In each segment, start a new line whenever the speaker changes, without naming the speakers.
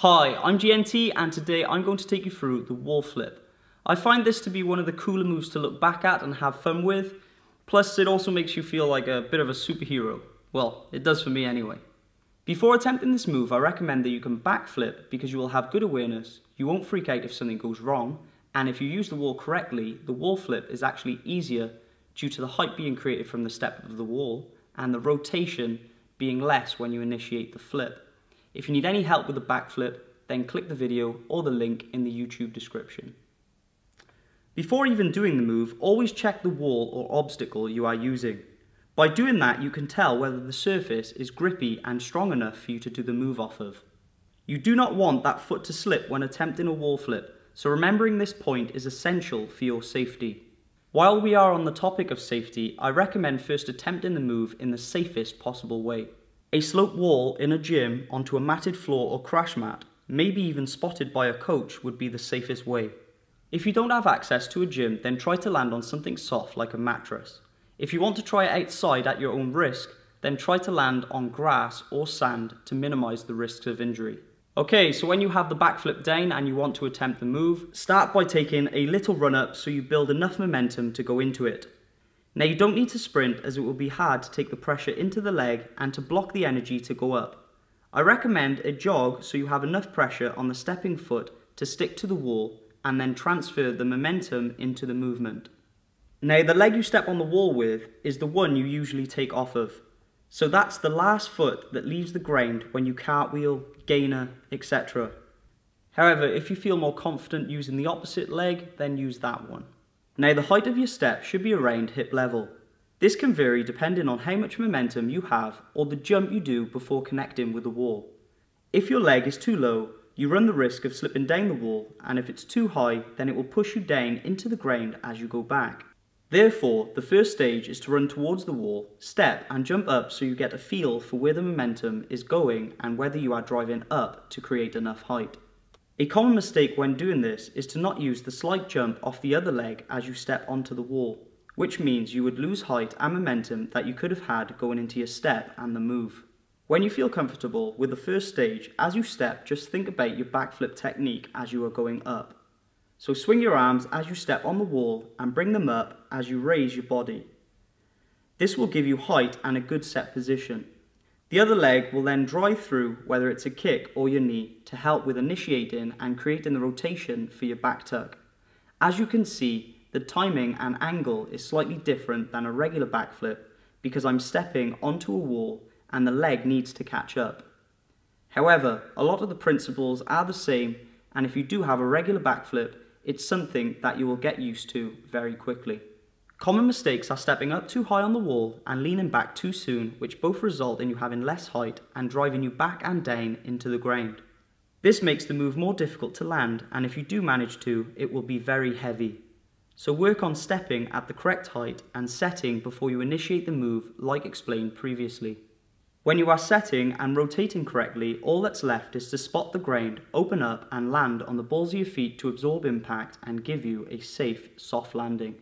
Hi, I'm GNT and today I'm going to take you through the wall flip. I find this to be one of the cooler moves to look back at and have fun with, plus it also makes you feel like a bit of a superhero. Well, it does for me anyway. Before attempting this move, I recommend that you can backflip because you will have good awareness, you won't freak out if something goes wrong, and if you use the wall correctly, the wall flip is actually easier due to the height being created from the step of the wall and the rotation being less when you initiate the flip. If you need any help with the backflip, then click the video or the link in the YouTube description. Before even doing the move, always check the wall or obstacle you are using. By doing that, you can tell whether the surface is grippy and strong enough for you to do the move off of. You do not want that foot to slip when attempting a wall flip, so remembering this point is essential for your safety. While we are on the topic of safety, I recommend first attempting the move in the safest possible way. A sloped wall in a gym onto a matted floor or crash mat, maybe even spotted by a coach, would be the safest way. If you don't have access to a gym, then try to land on something soft like a mattress. If you want to try it outside at your own risk, then try to land on grass or sand to minimize the risks of injury. Okay, so when you have the backflip down and you want to attempt the move, start by taking a little run up so you build enough momentum to go into it. Now you don't need to sprint as it will be hard to take the pressure into the leg and to block the energy to go up. I recommend a jog so you have enough pressure on the stepping foot to stick to the wall and then transfer the momentum into the movement. Now the leg you step on the wall with is the one you usually take off of. So that's the last foot that leaves the ground when you cartwheel, gainer, etc. However, if you feel more confident using the opposite leg, then use that one. Now the height of your step should be around hip level. This can vary depending on how much momentum you have or the jump you do before connecting with the wall. If your leg is too low, you run the risk of slipping down the wall, and if it's too high, then it will push you down into the ground as you go back. Therefore, the first stage is to run towards the wall, step and jump up so you get a feel for where the momentum is going and whether you are driving up to create enough height. A common mistake when doing this is to not use the slight jump off the other leg as you step onto the wall, which means you would lose height and momentum that you could have had going into your step and the move. When you feel comfortable with the first stage, as you step, just think about your backflip technique as you are going up. So swing your arms as you step on the wall and bring them up as you raise your body. This will give you height and a good set position. The other leg will then drive through, whether it's a kick or your knee, to help with initiating and creating the rotation for your back tuck. As you can see, the timing and angle is slightly different than a regular backflip because I'm stepping onto a wall and the leg needs to catch up. However, a lot of the principles are the same, and if you do have a regular backflip, it's something that you will get used to very quickly. Common mistakes are stepping up too high on the wall and leaning back too soon, which both result in you having less height and driving you back and down into the ground. This makes the move more difficult to land, and if you do manage to, it will be very heavy. So work on stepping at the correct height and setting before you initiate the move, like explained previously. When you are setting and rotating correctly, all that's left is to spot the ground, open up and land on the balls of your feet to absorb impact and give you a safe, soft landing.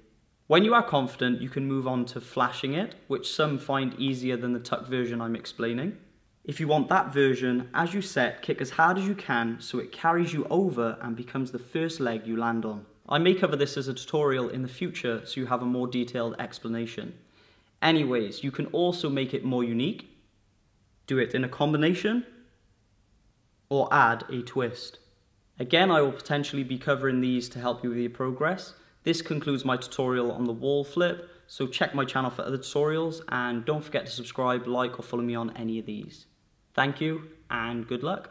When you are confident, you can move on to flashing it, which some find easier than the tuck version I'm explaining. If you want that version, as you set, kick as hard as you can so it carries you over and becomes the first leg you land on. I may cover this as a tutorial in the future so you have a more detailed explanation. Anyways, you can also make it more unique, do it in a combination, or add a twist. Again, I will potentially be covering these to help you with your progress. This concludes my tutorial on the wall flip, so check my channel for other tutorials and don't forget to subscribe, like or follow me on any of these. Thank you and good luck.